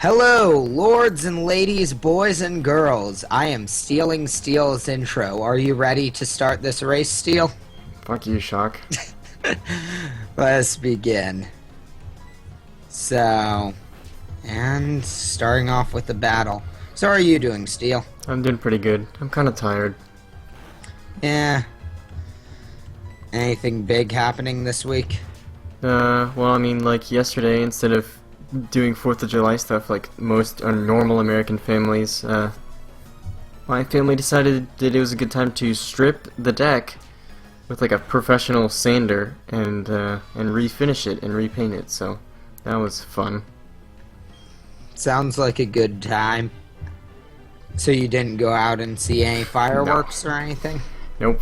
Hello, lords and ladies, boys and girls. I am stealing Steel's intro. Are you ready to start this race, Steel? Fuck you, Shock. Let's begin. So, and starting off with the battle. So, how are you doing, Steel? I'm doing pretty good. I'm kind of tired. Yeah. Anything big happening this week? Well, I mean, like yesterday, instead of doing 4th of July stuff like most normal American families, my family decided that it was a good time to strip the deck with like a professional sander and refinish it and repaint it. So that was fun. Sounds like a good time. So you didn't go out and see any fireworks or anything? Nope.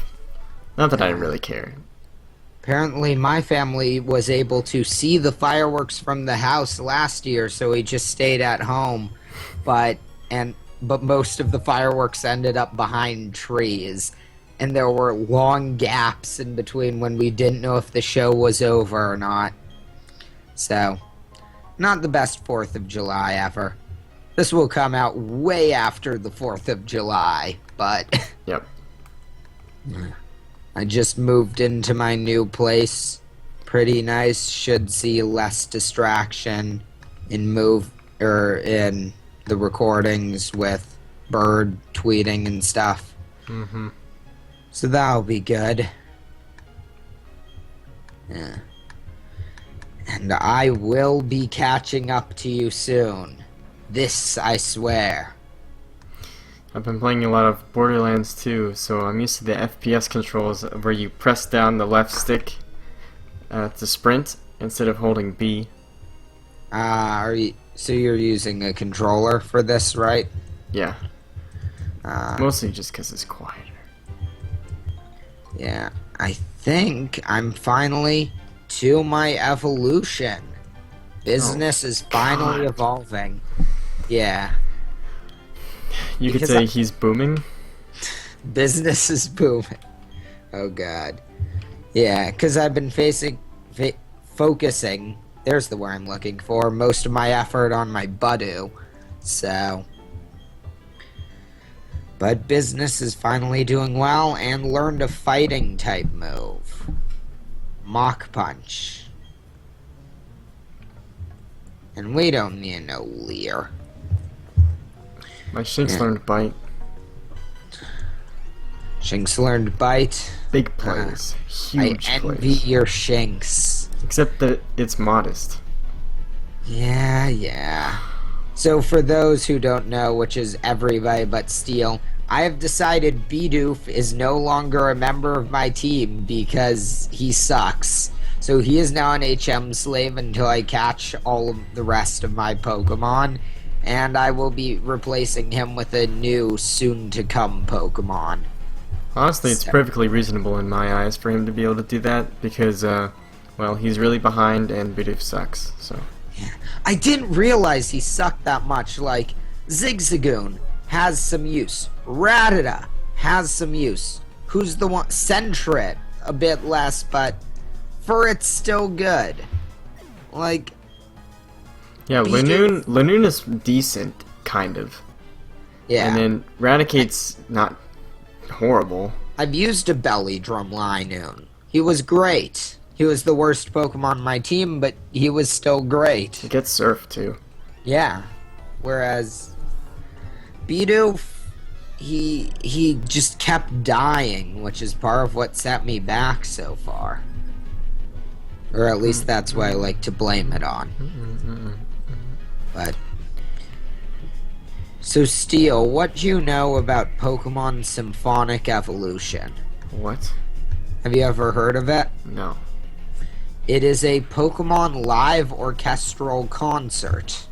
Not that I really care. Apparently, my family was able to see the fireworks from the house last year, so we just stayed at home. But most of the fireworks ended up behind trees, and there were long gaps in between when we didn't know if the show was over or not. So, not the best 4th of July ever. This will come out way after the 4th of July, but Yep. I just moved into my new place. Pretty nice. Should see less distraction in in the recordings with Bird tweeting and stuff. Mm-hmm. So that'll be good. Yeah. And I will be catching up to you soon. This I swear. I've been playing a lot of Borderlands 2, so I'm used to the FPS controls where you press down the left stick to sprint instead of holding B. So you're using a controller for this, right? Yeah. Mostly just because it's quieter. Yeah. I think I'm finally to my evolution. Business is finally evolving. Yeah. You could say he's booming? Business is booming. Oh god. Yeah, because I've been focusing, there's the word I'm looking for, most of my effort on my Budu. So. But business is finally doing well and learned a fighting type move. Mach Punch. And we don't need no Leer. My Shinx learned Bite. Shinx learned Bite. Big plays. Huge I envy plays. your Shinx. Except that it's modest. Yeah. So for those who don't know, which is everybody but Steel, I have decided Bidoof is no longer a member of my team because he sucks. So he is now an HM slave until I catch all of the rest of my Pokemon. And I will be replacing him with a new, soon-to-come Pokemon. Honestly, it's perfectly reasonable in my eyes for him to be able to do that because, well, he's really behind and Bidoof sucks, so. Yeah. I didn't realize he sucked that much. Like, Zigzagoon has some use. Rattata has some use. Who's the one? Sentret, a bit less, but Furret's still good. Like... Yeah, Lanoon is decent, kind of. Yeah. And then Raticate's not horrible. I've used a Belly Drum Linoon. He was great. He was the worst Pokemon on my team, but he was still great. It gets surfed, too. Yeah. Whereas Bidoof, he just kept dying, which is part of what set me back so far. Or at least that's what I like to blame it on. But so Steel, what do you know about Pokemon Symphonic Evolution? What? Have you ever heard of it? No. It is a Pokemon live orchestral concert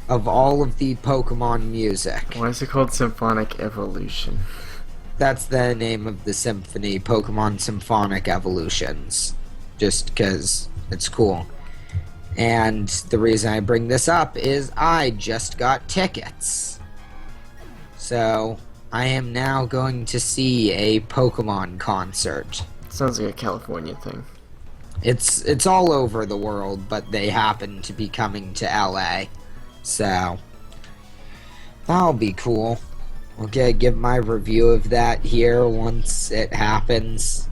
of all of the Pokemon music. Why is it called Symphonic Evolution? That's the name of the symphony, Pokemon Symphonic Evolutions. Just because it's cool. And the reason I bring this up is I just got tickets. So, I am now going to see a Pokemon concert. Sounds like a California thing. It's all over the world, but they happen to be coming to LA. So, that'll be cool. Okay, give my review of that here once it happens.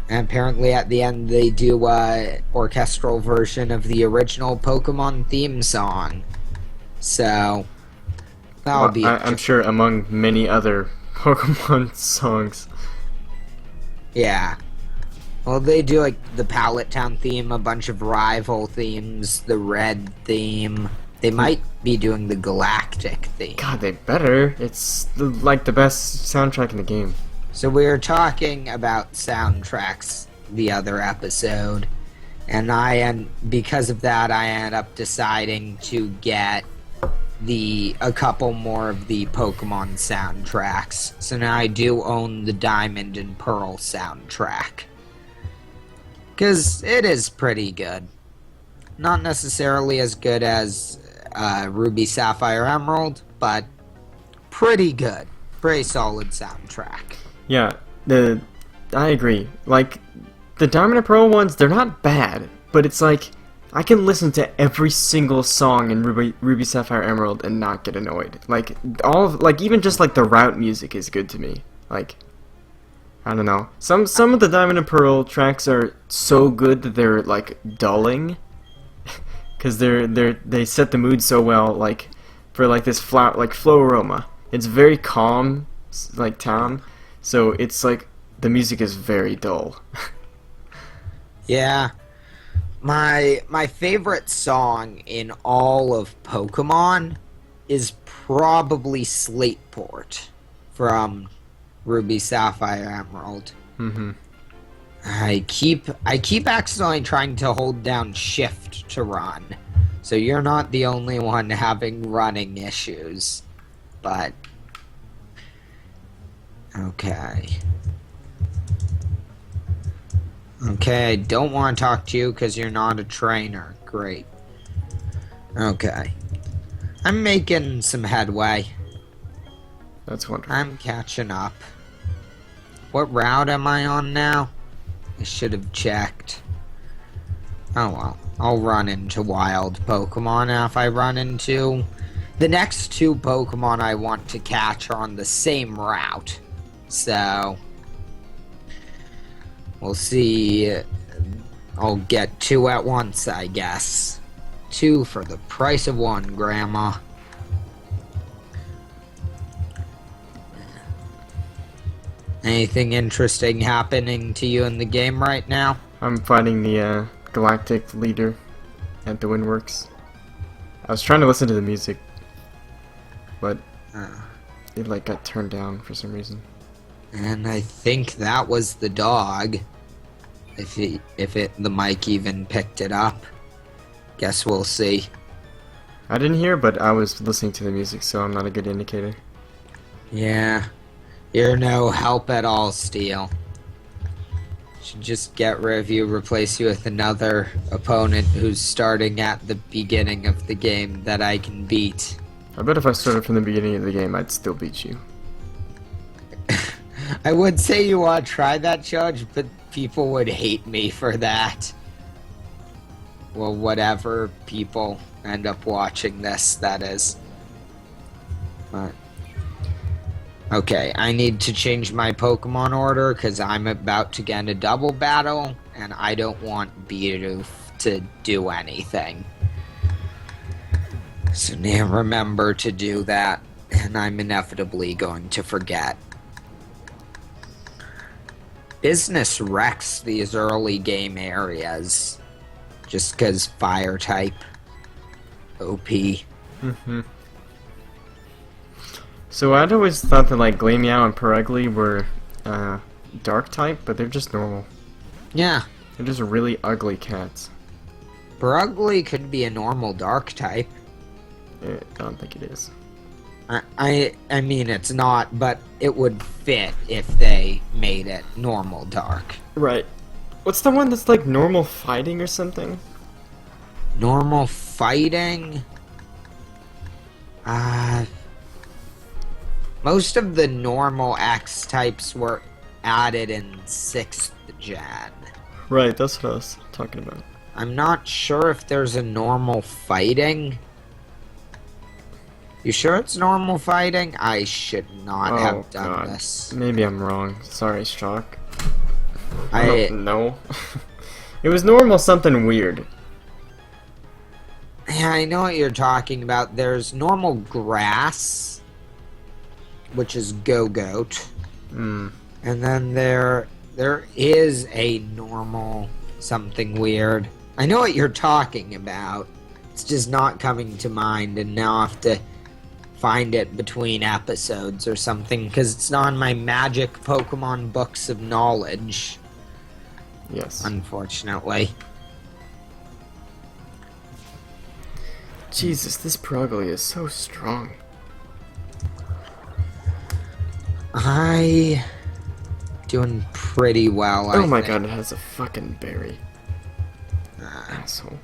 And apparently at the end they do a orchestral version of the original Pokemon theme song. So, that'll be I'm sure among many other Pokemon songs. Yeah. Well, they do like the Pallet Town theme, a bunch of rival themes, the Red theme. They might be doing the Galactic theme. God, they better. It's like the best soundtrack in the game. So we were talking about soundtracks the other episode, and because of that, I ended up deciding to get a couple more of the Pokemon soundtracks. So now I do own the Diamond and Pearl soundtrack. Because it is pretty good. Not necessarily as good as Ruby, Sapphire, Emerald, but pretty good. Pretty solid soundtrack. Yeah, I agree. Like, the Diamond and Pearl ones, they're not bad, but it's like, I can listen to every single song in Ruby, Sapphire, Emerald and not get annoyed. Like, even just like the route music is good to me. Like, I don't know. Some of the Diamond and Pearl tracks are so good that they're like dulling, because they set the mood so well. Like, for like this Flow Aroma, it's very calm, like town. So it's like the music is very dull. Yeah. My favorite song in all of Pokemon is probably Slateport from Ruby, Sapphire, Emerald. Mm-hmm. I keep accidentally trying to hold down Shift to run. So you're not the only one having running issues. But okay. Okay, I don't want to talk to you because you're not a trainer. Great. Okay. I'm making some headway. That's wonderful. I'm catching up. What route am I on now? I should have checked. Oh well. I'll run into wild Pokemon if I run into... The next two Pokemon I want to catch are on the same route. So... we'll see. I'll get two at once, I guess. Two for the price of one, Grandma. Anything interesting happening to you in the game right now? I'm fighting the Galactic leader at the Windworks. I was trying to listen to the music, but it like got turned down for some reason. And I think that was the dog. If the mic even picked it up. Guess we'll see. I didn't hear, but I was listening to the music, so I'm not a good indicator. Yeah. You're no help at all, Steel. Should just get rid of you, replace you with another opponent who's starting at the beginning of the game that I can beat. I bet if I started from the beginning of the game, I'd still beat you. I would say you want to try that, Judge, but people would hate me for that. Well, whatever people end up watching this, that is. But... okay, I need to change my Pokemon order because I'm about to get a double battle, and I don't want Bidoof to do anything. So now remember to do that, and I'm inevitably going to forget. Business wrecks these early game areas just because fire type. OP. Mm-hmm. So I'd always thought that like Glameow and Perugly were dark type, but they're just normal. Yeah. They're just really ugly cats. Perugly could be a normal dark type. I don't think it is. I mean, it's not, but it would fit if they made it normal dark. Right. What's the one that's like normal fighting or something? Normal fighting? Most of the normal X types were added in 6th gen. Right, that's what I was talking about. I'm not sure if there's a normal fighting. You sure it's normal fighting? I should not Oh, have done God. this. Maybe I'm wrong. Sorry, Shock. I No. It was normal something weird. Yeah, I know what you're talking about. There's normal grass, which is Go-Goat. Hmm. And then there is a normal something weird. I know what you're talking about. It's just not coming to mind, and now I have to find it between episodes or something, because it's not in my magic Pokemon books of knowledge, Yes. unfortunately. Jesus, this Progly is so strong. I doing pretty well. Oh I my think. God, it has a fucking berry. Asshole.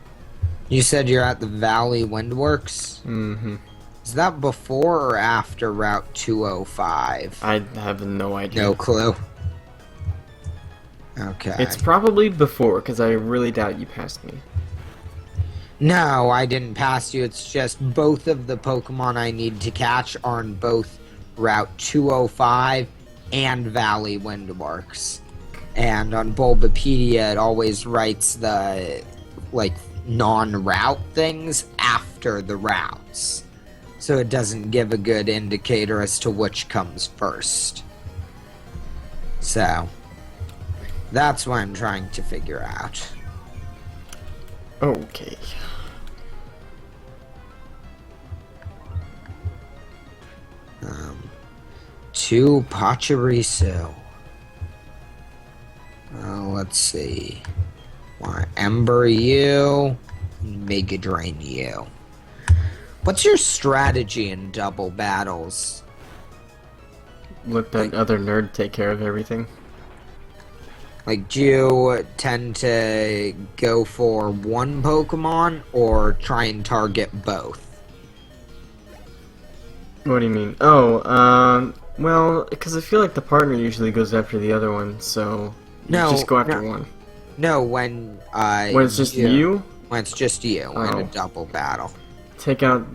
You said you're at the Valley Windworks. Mm-hmm. Is that before or after Route 205? I have no idea. No clue. Okay. It's probably before, because I really doubt you passed me. No, I didn't pass you. It's just both of the Pokemon I need to catch are in both Route 205 and Valley Windworks. And on Bulbapedia, it always writes the, like, non-route things after the routes. So it doesn't give a good indicator as to which comes first. So, that's what I'm trying to figure out. Okay. To Pachirisu. Let's see. Want Ember U, Mega Drain U. What's your strategy in double battles? Let that other nerd take care of everything. Like, do you tend to go for one Pokemon or try and target both? What do you mean? Oh, well, because I feel like the partner usually goes after the other one, so you No, just go after no. one. No, when When it's just you, when it's just you in Oh. a double battle. take out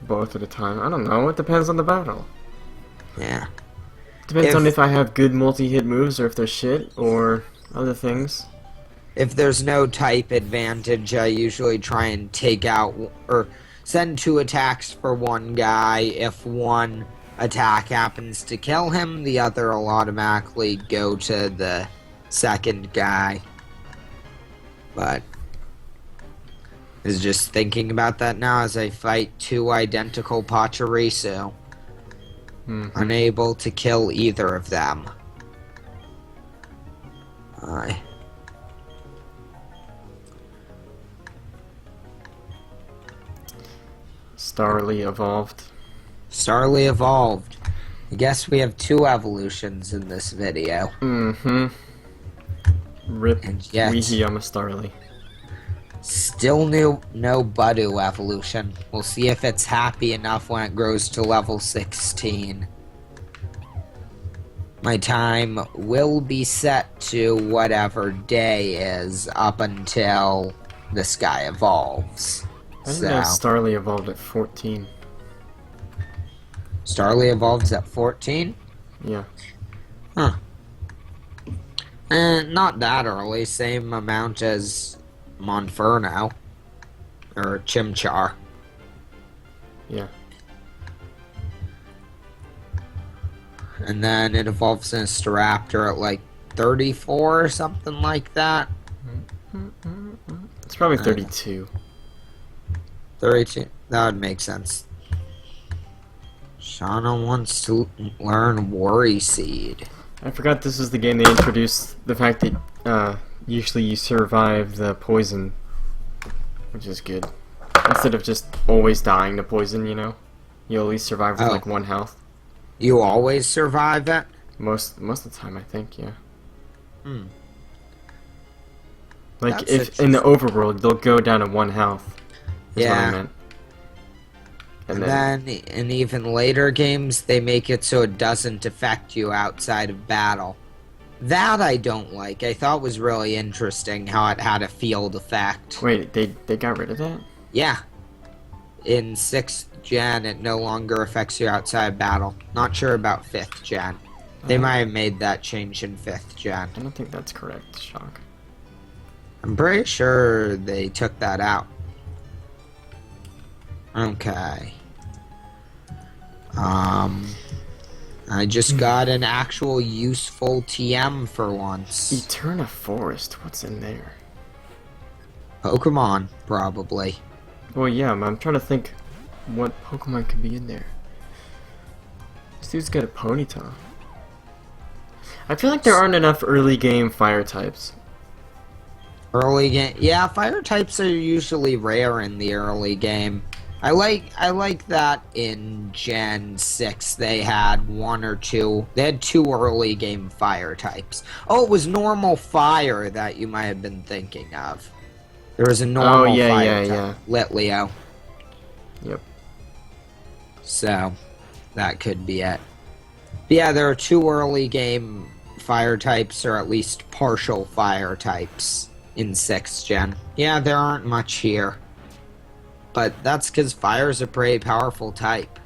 both at a time. I don't know. It depends on the battle. Yeah. Depends on If- if I have good multi-hit moves or if they're shit or other things. If there's no type advantage, I usually try and take out or send 2 attacks for one guy. If one attack happens to kill him, the other will automatically go to the second guy. But I was just thinking about that now as I fight 2 identical Pachirisu. Hmm. Unable to kill either of them. Aye. Starly evolved. Starly evolved. I guess we have 2 evolutions in this video. Mm-hmm. Rip And yet- Weehiyama Starly. Still no Budu evolution. We'll see if it's happy enough when it grows to level 16. My time will be set to whatever day is up until this guy evolves. I didn't know So, Starly evolved at 14. Starly evolves at 14? Yeah. Huh. Not that early. Same amount as Monferno. Or Chimchar. Yeah. And then it evolves in a Staraptor at like 34 or something like that. It's probably 32. 32. That would make sense. Shauna wants to learn Worry Seed. I forgot this is the game they introduced the fact that usually you survive the poison, which is good. Instead of just always dying to poison, you know? You at least survive with Oh. like 1 health. You always survive it? Most of the time, I think, yeah. Hmm. Like, That's if in the overworld, they'll go down to 1 health. Is what I Yeah. meant. And then in even later games, they make it so it doesn't affect you outside of battle. That I don't like. I thought was really interesting how it had a field effect. Wait, they got rid of that? Yeah. in 6th gen, it no longer affects you outside battle. Not sure about 5th gen. They might have made that change in 5th gen. I don't think that's correct, Shock. I'm pretty sure they took that out. Okay. I just got an actual useful TM for once. Eterna Forest, what's in there? Pokemon, probably. Well, yeah, I'm trying to think what Pokemon could be in there. This dude's got a Ponyta. I feel like there aren't enough early game fire types. Early game, yeah, fire types are usually rare in the early game. I like that in Gen 6 they had one or two. They had 2 early game fire types. Oh, it was normal fire that you might have been thinking of. There was a normal fire type. Litleo. Yep. So, that could be it. But yeah, there are 2 early game fire types, or at least partial fire types, in 6th gen. Yeah, there aren't much here. But that's because fire is a pretty powerful type.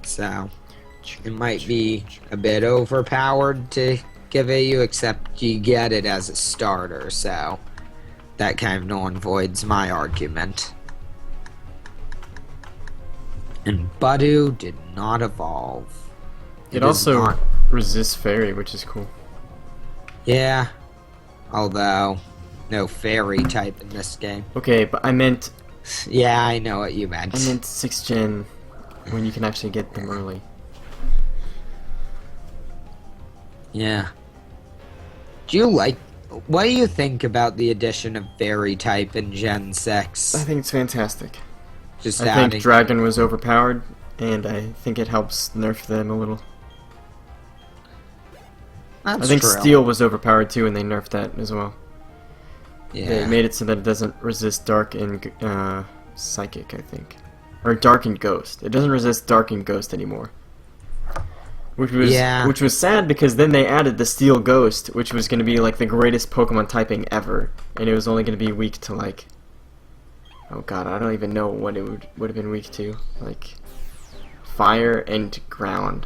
So, it might be a bit overpowered to give it you, except you get it as a starter, so that kind of null and voids my argument. And Budu did not evolve. It also resists fairy, which is cool. Yeah. Although, no fairy type in this game. Okay, but I meant... Yeah, I know what you meant. I meant 6th gen, when you can actually get them early. Yeah. What do you think about the addition of fairy type in Gen 6? I think it's fantastic. Just I adding... think Dragon was overpowered, and I think it helps nerf them a little. That's I think true. Steel was overpowered too, and they nerfed that as well. Yeah. They made it so that it doesn't resist Dark and Psychic, I think. Or Dark and Ghost. It doesn't resist Dark and Ghost anymore. Which was sad, because then they added the Steel Ghost, which was going to be like the greatest Pokemon typing ever. And it was only going to be weak to like... Oh god, I don't even know what it would have been weak to. Like... Fire and Ground.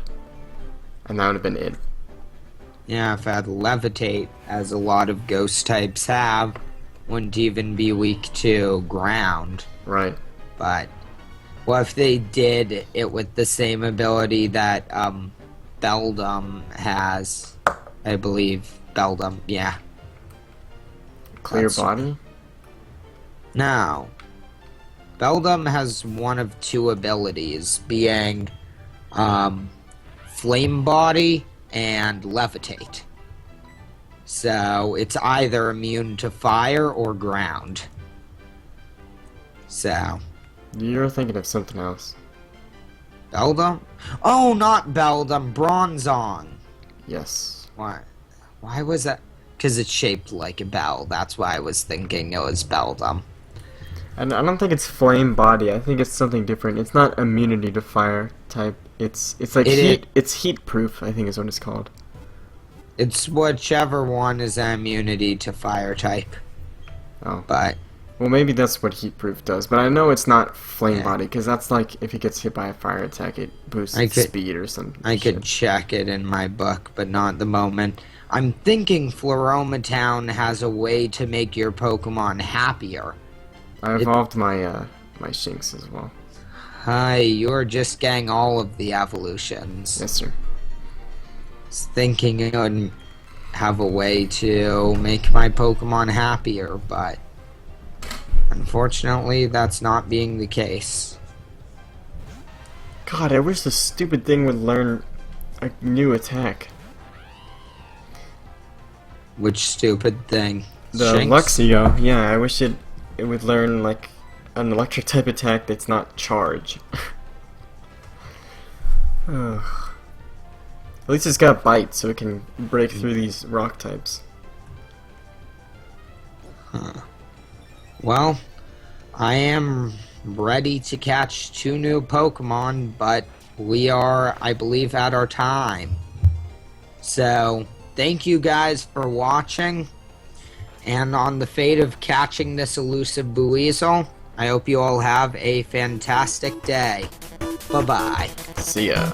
And that would have been it. Yeah, if I had Levitate, as a lot of ghost types have, wouldn't even be weak to ground. Right. But, what if they did it with the same ability that, Beldum has? I believe. Beldum, yeah. Clear Body? No. Beldum has one of 2 abilities, being, Flame Body and Levitate. So, it's either immune to fire or ground. So... You're thinking of something else. Beldum? Oh, not Beldum, Bronzong. Yes. Why? Why was that? Because it's shaped like a bell. That's why I was thinking it was Beldum. And I don't think it's Flame Body. I think it's something different. It's not immunity to fire type. It's like heat. It's heat proof, I think is what it's called. It's whichever one is an immunity to fire type. Oh. But well, maybe that's what heat proof does. But I know it's not Flame Body, because that's like if he gets hit by a fire attack, it boosts its speed or something. I could check it in my book, but not at the moment. I'm thinking Floromatown has a way to make your Pokemon happier. I evolved my my Shinx as well. Hi, you're just getting all of the evolutions. Yes, sir. Was thinking it would have a way to make my Pokemon happier, but unfortunately, that's not being the case. God, I wish this stupid thing would learn a new attack. Which stupid thing? The Shinx? Luxio, yeah, I wish it would learn like an electric type attack that's not charge. Ugh. At least it's got bite, so it can break through these rock types. Huh. Well, I am ready to catch 2 new Pokemon, but we are, I believe, at our time. So, thank you guys for watching. And on the fate of catching this elusive Buizel, I hope you all have a fantastic day. Bye-bye. See ya.